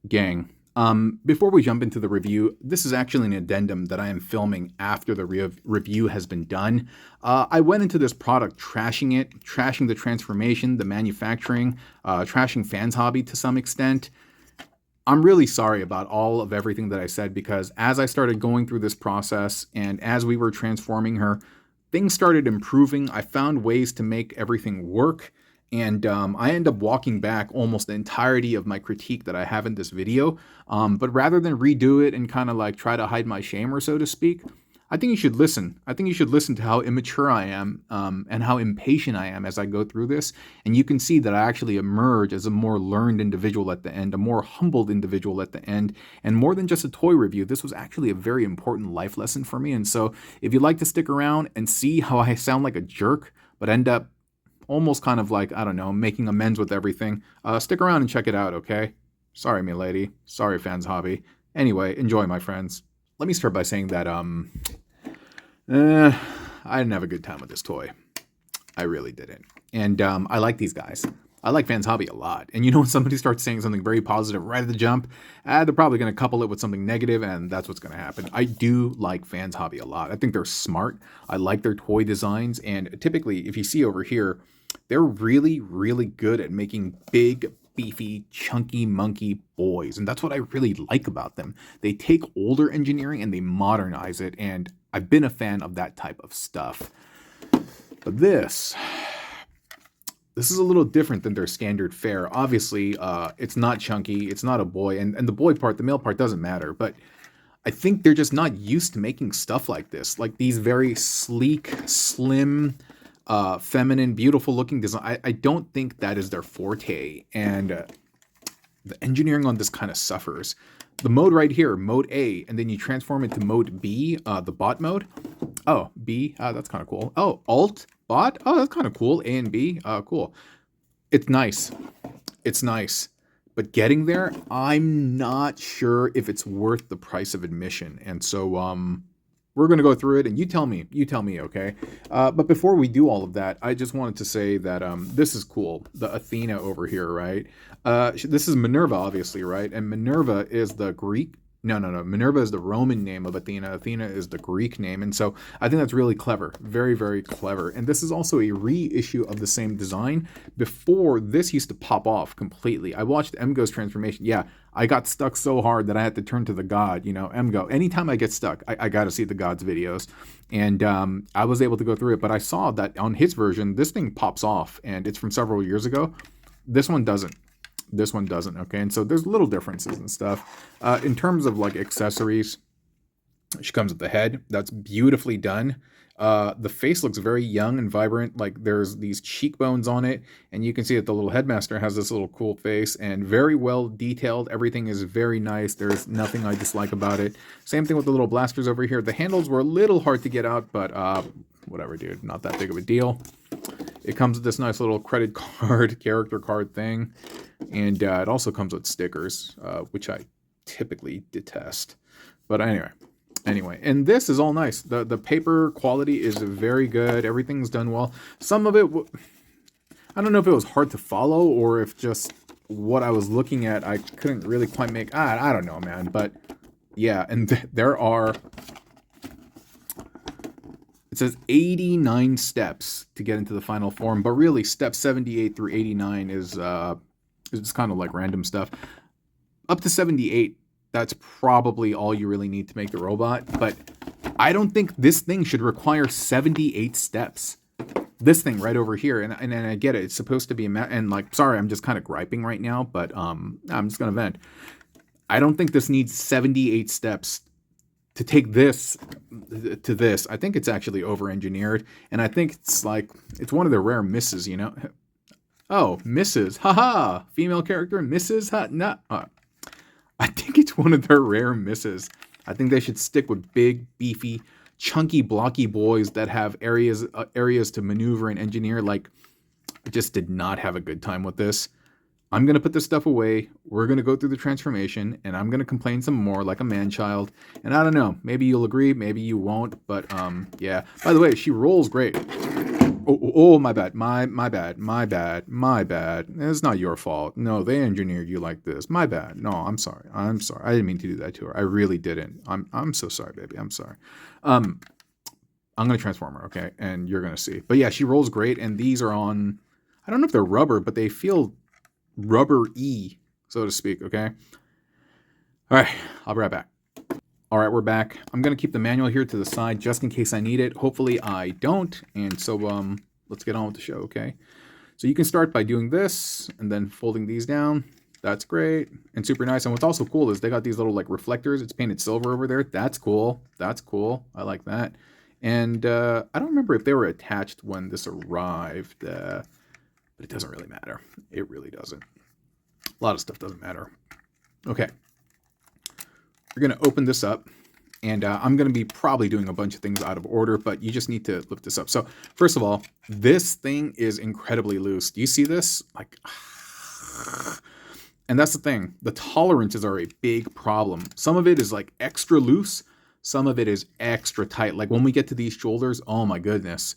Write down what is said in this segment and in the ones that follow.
Gang. Before we jump into the review, this is actually an addendum that I am filming after the review has been done. I went into this product trashing it, trashing the transformation, the manufacturing, trashing fans hobby to some extent. I'm really sorry about all of everything that I said because as I started going through this process and as we were transforming her, things started improving. I found ways to make everything work. And I end up walking back almost the entirety of my critique that I have in this video. But rather than redo it and kind of like try to hide my shame or so to speak, I think you should listen. I think you should listen to how immature I am and how impatient I am as I go through this. And you can see that I actually emerge as a more learned individual at the end, a more humbled individual at the end. And more than just a toy review, this was actually a very important life lesson for me. And so if you'd like to stick around and see how I sound like a jerk, but end up almost kind of like, I don't know, making amends with everything, stick around and check it out, okay? Sorry, me lady. Sorry, fans hobby. Anyway, enjoy, my friends. Let me start by saying that, I didn't have a good time with this toy. I really didn't. And I like these guys. I like Fans Hobby a lot. And you know when somebody starts saying something very positive right at the jump, they're probably going to couple it with something negative, and that's what's going to happen. I do like Fans Hobby a lot. I think they're smart. I like their toy designs. And typically, if you see over here, they're really, really good at making big, beefy, chunky, monkey boys. And that's what I really like about them. They take older engineering and they modernize it. And I've been a fan of that type of stuff. But this is a little different than their standard fare. Obviously, it's not chunky, it's not a boy, and the boy part, the male part doesn't matter, but I think they're just not used to making stuff like this. Like these very sleek, slim, feminine, beautiful looking design. I don't think that is their forte, and the engineering on this kind of suffers. The mode right here, mode A, and then you transform it to mode B, the bot mode. Oh, B, that's kind of cool. Oh, alt, bot, oh, that's kind of cool. A and B, cool. It's nice. It's nice. But getting there, I'm not sure if it's worth the price of admission. And so, we're going to go through it and you tell me, okay? But before we do all of that, I just wanted to say that this is cool. The Athena over here, right? This is Minerva, obviously, right? And Minerva is the Greek. No. Minerva is the Roman name of Athena. Athena is the Greek name. And so I think that's really clever. Very, very clever. And this is also a reissue of the same design. Before, this used to pop off completely. I watched Emgo's transformation. Yeah, I got stuck so hard that I had to turn to the god, Emgo. Anytime I get stuck, I got to see the god's videos. And I was able to go through it. But I saw that on his version, this thing pops off. And it's from several years ago. This one doesn't. This one doesn't, okay? And so there's little differences and stuff. In terms of like accessories, she comes with the head. That's beautifully done. The face looks very young and vibrant. Like there's these cheekbones on it, and you can see that the little headmaster has this little cool face and very well detailed. Everything is very nice. There's nothing I dislike about it. Same thing with the little blasters over here. The handles were a little hard to get out, but whatever, dude. Not that big of a deal. It comes with this nice little credit card, character card thing. And it also comes with stickers, which I typically detest. But anyway, and this is all nice. The paper quality is very good. Everything's done well. Some of it, I don't know if it was hard to follow or if just what I was looking at, I couldn't really quite make. I don't know, man. But yeah, and there are. It says 89 steps to get into the final form, but really step 78 through 89 is just kind of like random stuff. Up to 78, that's probably all you really need to make the robot, but I don't think this thing should require 78 steps. This thing right over here, and I get it, it's supposed to be and like, sorry, I'm just kind of griping right now, but I'm just gonna vent. I don't think this needs 78 steps to take this to this. I think it's actually over-engineered, and I think it's one of the rare misses, Oh, Mrs. Haha. Female character, Mrs. I think it's one of their rare misses. I think they should stick with big, beefy, chunky, blocky boys that have areas to maneuver and engineer. Like, I just did not have a good time with this. I'm going to put this stuff away. We're going to go through the transformation, and I'm going to complain some more like a man-child. And I don't know. Maybe you'll agree. Maybe you won't. But, yeah. By the way, she rolls great. Oh, Oh, my bad. My bad. My bad. My bad. It's not your fault. No, they engineered you like this. My bad. No, I'm sorry. I'm sorry. I didn't mean to do that to her. I really didn't. I'm so sorry, baby. I'm sorry. I'm gonna transform her, okay? And you're gonna see. But yeah, she rolls great, and these are on, I don't know if they're rubber, but they feel rubber-y, so to speak, okay? All right, I'll be right back. All right, we're back. I'm gonna keep the manual here to the side just in case I need it. Hopefully I don't. And so let's get on with the show, okay? So you can start by doing this and then folding these down. That's great and super nice. And what's also cool is they got these little like reflectors. It's painted silver over there. That's cool. That's cool. I like that. And I don't remember if they were attached when this arrived, but it doesn't really matter. It really doesn't. A lot of stuff doesn't matter. Okay. We're going to open this up. And I'm going to be probably doing a bunch of things out of order, but you just need to lift this up. So first of all, this thing is incredibly loose. Do you see this? Like, and that's the thing. The tolerances are a big problem. Some of it is like extra loose. Some of it is extra tight. Like when we get to these shoulders, oh my goodness.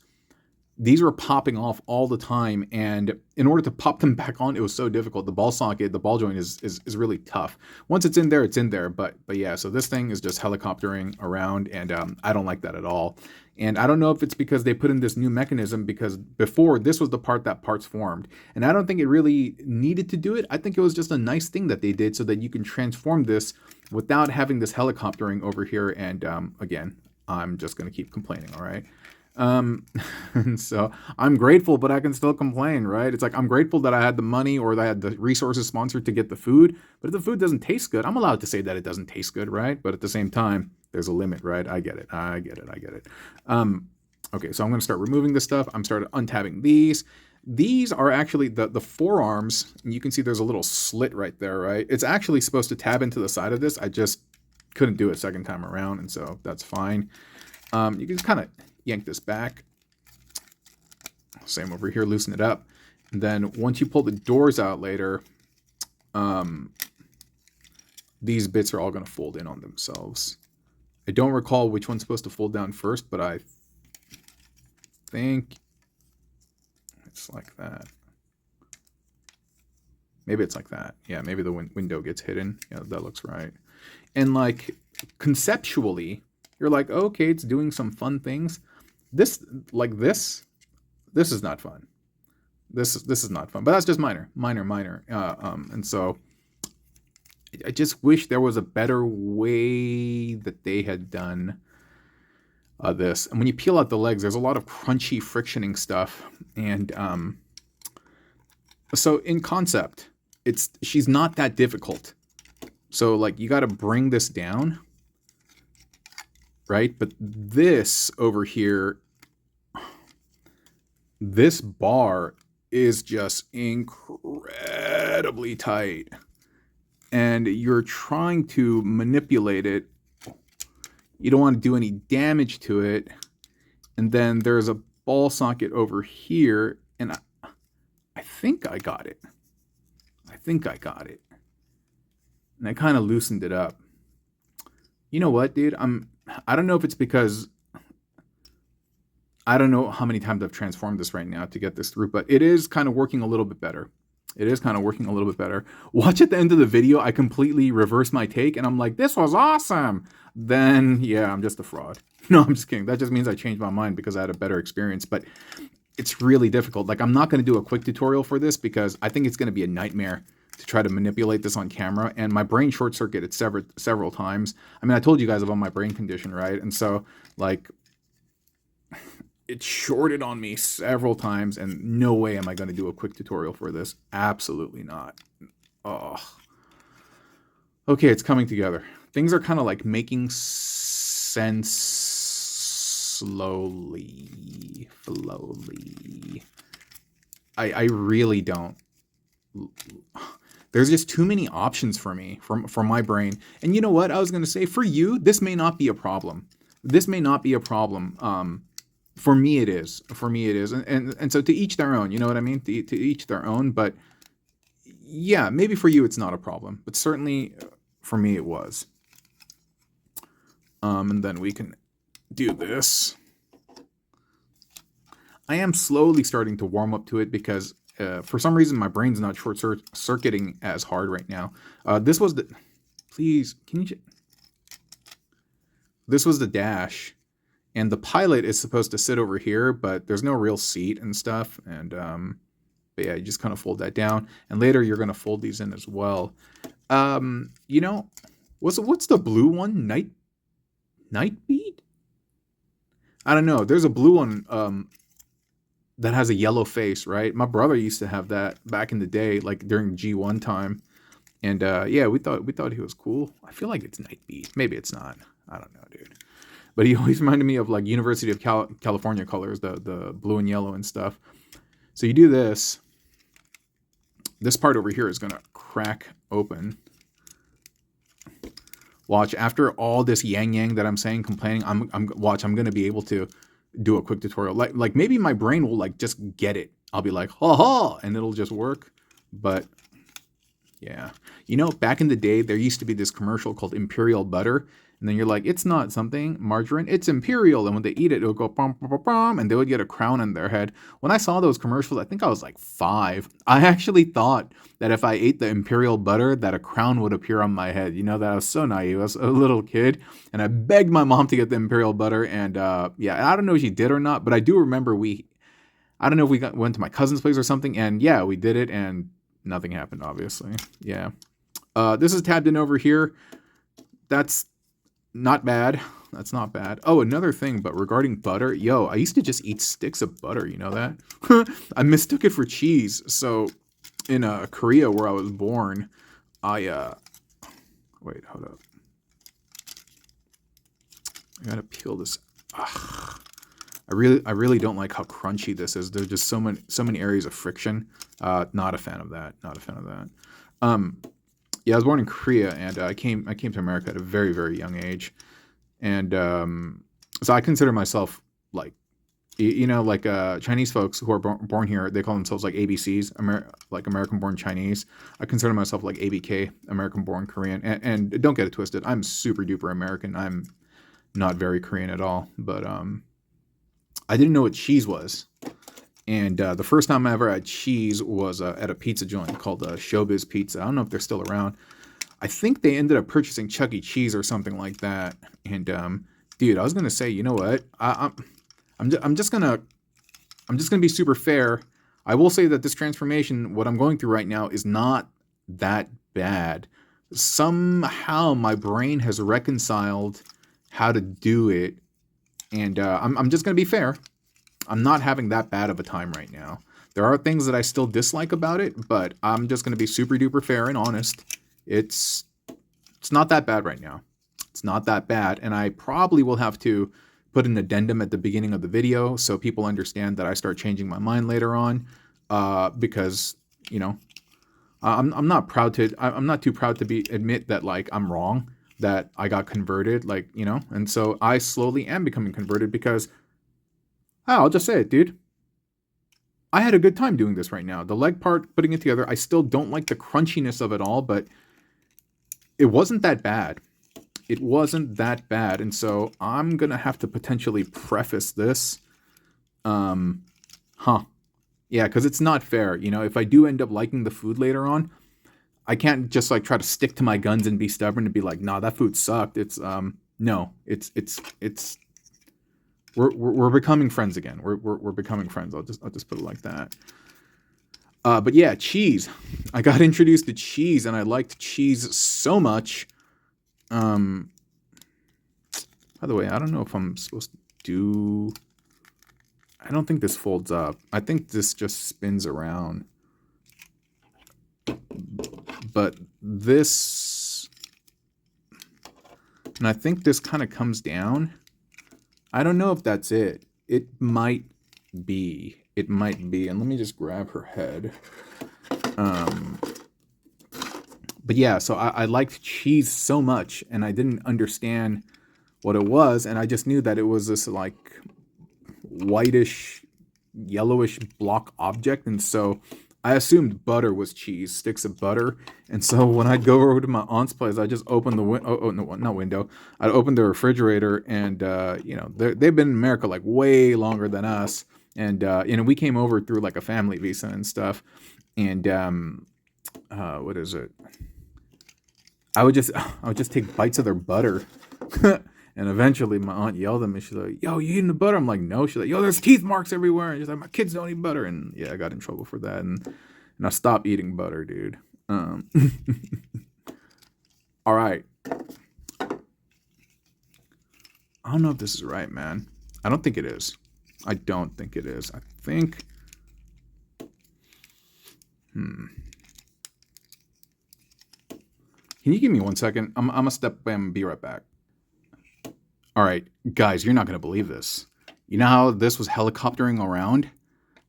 These were popping off all the time, and in order to pop them back on, it was so difficult. The ball socket, the ball joint is really tough. Once it's in there, it's in there. But yeah, so this thing is just helicoptering around, and I don't like that at all. And I don't know if it's because they put in this new mechanism, because before this was the part that parts formed, and I don't think it really needed to do it. I think it was just a nice thing that they did so that you can transform this without having this helicoptering over here. And again, I'm just gonna keep complaining. All right. And so I'm grateful, but I can still complain, right? It's like, I'm grateful that I had the money or that I had the resources sponsored to get the food, but if the food doesn't taste good, I'm allowed to say that it doesn't taste good, right? But at the same time, there's a limit, right? I get it. Okay, so I'm going to start removing this stuff. I'm starting untabbing these. These are actually the forearms, and you can see there's a little slit right there, right? It's actually supposed to tab into the side of this. I just couldn't do it second time around, and so that's fine. You can kind of yank this back. Same over here, loosen it up. And then once you pull the doors out later, these bits are all going to fold in on themselves. I don't recall which one's supposed to fold down first, but I think it's like that. Maybe it's like that. Yeah, maybe the window gets hidden. Yeah, that looks right. And like conceptually, you're like, okay, it's doing some fun things. This is not fun. This is not fun, but that's just minor. And so I just wish there was a better way that they had done this. And when you peel out the legs, there's a lot of crunchy frictioning stuff. And so in concept, she's not that difficult. So like you got to bring this down, right? But this over here, this bar is just incredibly tight, and you're trying to manipulate it. You don't want to do any damage to it. And then there's a ball socket over here, and I think I got it. And I kind of loosened it up. You know what, dude? I don't know if it's because I don't know how many times I've transformed this right now to get this through, but it is kind of working a little bit better. Watch at the end of the video, I completely reverse my take, and I'm like, this was awesome. Then, yeah, I'm just a fraud. No, I'm just kidding. That just means I changed my mind because I had a better experience, but it's really difficult. Like, I'm not going to do a quick tutorial for this because I think it's going to be a nightmare to try to manipulate this on camera, and my brain short-circuited several times. I mean, I told you guys about my brain condition, right? And so, like, it shorted on me several times, and no way am I going to do a quick tutorial for this. Absolutely not. Oh. Okay, it's coming together. Things are kind of like making sense slowly. I really don't. There's just too many options for me, for my brain. And you know what? I was going to say, for you, this may not be a problem. For me, it is. And so to each their own, you know what I mean? To each their own. But yeah, maybe for you, it's not a problem. But certainly for me, it was. And then we can do this. I am slowly starting to warm up to it because for some reason my brain's not circuiting as hard right now. This was the please can you this was the dash, and the pilot is supposed to sit over here, but there's no real seat and stuff. And but yeah, you just kind of fold that down, and later you're gonna fold these in as well. You know, what's the blue one? Night bead? I don't know. There's a blue one that has a yellow face, right? My brother used to have that back in the day, like during G1 time. And yeah, we thought he was cool. I feel like it's Night Beat. Maybe it's not. I don't know, dude. But he always reminded me of like University of California colors, the blue and yellow and stuff. So you do this. This part over here is gonna crack open. Watch, after all this yang that I'm saying, complaining, I'm gonna be able to do a quick tutorial. Like maybe my brain will like just get it. I'll be like, ha ha, and it'll just work. But yeah, you know, back in the day, there used to be this commercial called Imperial Butter, and then you're like, it's not something margarine, it's Imperial, and when they eat it, it'll go bum bum bum bum, and they would get a crown on their head. When I saw those commercials, I think I was like 5. I actually thought that if I ate the Imperial Butter, that a crown would appear on my head. You know, that I was so naive. I was a little kid, and I begged my mom to get the Imperial Butter, and yeah, I don't know if she did or not, but I do remember I don't know if we went to my cousin's place or something, and yeah, we did it, and nothing happened, obviously. Yeah. This is tabbed in over here. That's not bad. That's not bad. Oh, another thing, but regarding butter, yo, I used to just eat sticks of butter. You know that? I mistook it for cheese. So in Korea, where I was born, I wait, hold up. I gotta peel this. Ugh. I really don't like how crunchy this is. There's just so many areas of friction. Not a fan of that. Not a fan of that. Yeah, I was born in Korea, and I came to America at a very, very young age, and so I consider myself like, you know, like Chinese folks who are born here. They call themselves like ABCs, like American-born Chinese. I consider myself like ABK, American-born Korean, and don't get it twisted. I'm super duper American. I'm not very Korean at all, but I didn't know what cheese was. And the first time I ever had cheese was at a pizza joint called Showbiz Pizza. I don't know if they're still around. I think they ended up purchasing Chuck E. Cheese or something like that. And dude, I was gonna say, you know what? I'm just gonna be super fair. I will say that this transformation, what I'm going through right now, is not that bad. Somehow my brain has reconciled how to do it, and I'm just gonna be fair. I'm not having that bad of a time right now. There are things that I still dislike about it, but I'm just going to be super duper fair and honest. It's not that bad right now. It's not that bad, and I probably will have to put an addendum at the beginning of the video so people understand that I start changing my mind later on, because you know, I'm not too proud to admit that like I'm wrong, that I got converted, like, you know, and so I slowly am becoming converted because. I'll just say it, dude. I had a good time doing this right now. The leg part, putting it together, I still don't like the crunchiness of it all, but it wasn't that bad. It wasn't that bad. And so I'm going to have to potentially preface this. Yeah, because it's not fair. You know, if I do end up liking the food later on, I can't just like try to stick to my guns and be stubborn and be like, nah, that food sucked. It's, no, it's, we're becoming friends again. We're becoming friends. I'll just put it like that. But yeah, cheese. I got introduced to cheese, and I liked cheese so much. By the way, I don't know if I'm supposed to do. I don't think this folds up. I think this just spins around. But this, and I think this kind of comes down. I don't know if that's it. It might be. It might be. And let me just grab her head. But yeah, so I liked cheese so much, and I didn't understand what it was, and I just knew that it was this like whitish, yellowish block object, and so I assumed butter was cheese, sticks of butter. And so when I'd go over to my aunt's place, I just opened the window. I'd open the refrigerator, and you know, they've been in America like way longer than us. And we came over through like a family visa and stuff. And what is it? I would just take bites of their butter. And eventually my aunt yelled at me. She's like, "Yo, you eating the butter?" I'm like, "No." She's like, "Yo, there's teeth marks everywhere." And she's like, "My kids don't eat butter." And yeah, I got in trouble for that. And I stopped eating butter, dude. All right. I don't know if this is right, man. I don't think it is. I don't think it is. I think... Can you give me 1 second? I'm gonna step away and be right back. All right, guys, you're not gonna believe this. You know how this was helicoptering around?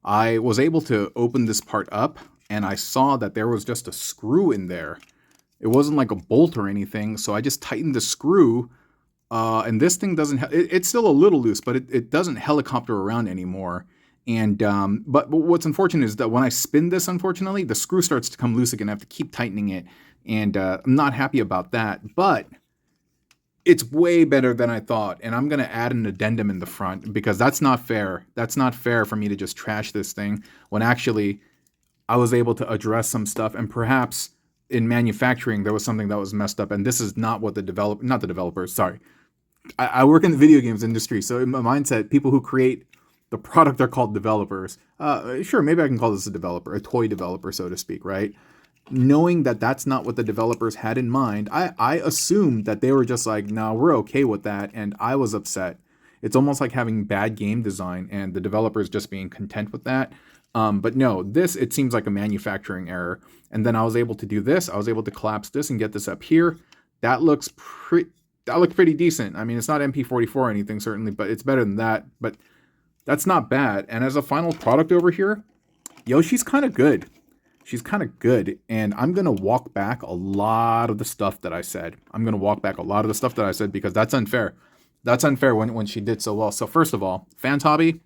I was able to open this part up, and I saw that there was just a screw in there. It wasn't like a bolt or anything, so I just tightened the screw, and this thing doesn't... it's still a little loose, but it doesn't helicopter around anymore. And but what's unfortunate is that when I spin this, unfortunately, the screw starts to come loose again. I have to keep tightening it, and I'm not happy about that. But it's way better than I thought, and I'm gonna add an addendum in the front because that's not fair. That's not fair for me to just trash this thing when actually I was able to address some stuff, and perhaps in manufacturing there was something that was messed up, and this is not what not the developers, sorry. I work in the video games industry, so in my mindset, people who create the product are called developers. Sure, maybe I can call this a developer, a toy developer, so to speak, right? Knowing that that's not what the developers had in mind, I assumed that they were just like, no, we're okay with that, and I was upset. It's almost like having bad game design and the developers just being content with that. But no, it seems like a manufacturing error. And then I was able to do this. I was able to collapse this and get this up here. That looks pretty decent. I mean, it's not MP44 or anything, certainly, but it's better than that. But that's not bad. And as a final product over here, yo, she's kind of good. She's kind of good. And I'm going to walk back a lot of the stuff that I said. Because that's unfair. That's unfair when she did so well. So first of all, Fans Hobby,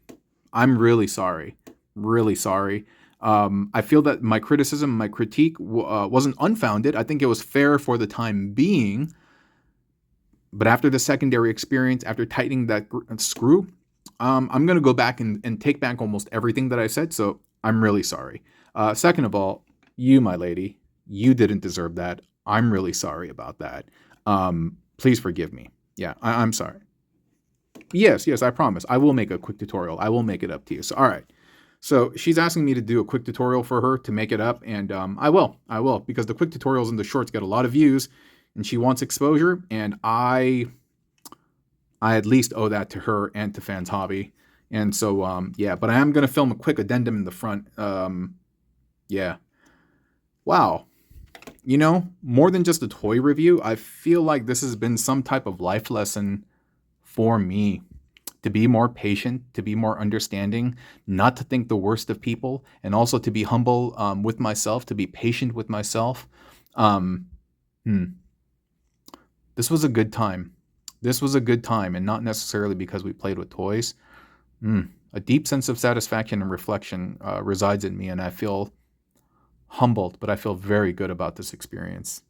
I'm really sorry. Really sorry. I feel that my criticism, my critique wasn't unfounded. I think it was fair for the time being. But after the secondary experience, after tightening that screw, I'm going to go back and take back almost everything that I said. So I'm really sorry. Second of all, you, my lady, you didn't deserve that. I'm really sorry about that. Please forgive me. Yeah, I'm sorry. Yes, I promise. I will make a quick tutorial. I will make it up to you. So, all right. So she's asking me to do a quick tutorial for her to make it up, and I will, because the quick tutorials and the shorts get a lot of views, and she wants exposure, and I at least owe that to her and to Fans Hobby. And so, yeah, but I am going to film a quick addendum in the front. Yeah. Wow. You know, more than just a toy review, I feel like this has been some type of life lesson for me. To be more patient, to be more understanding, not to think the worst of people, and also to be humble with myself, to be patient with myself. This was a good time. This was a good time, and not necessarily because we played with toys. A deep sense of satisfaction and reflection resides in me, and I feel humbled, but I feel very good about this experience.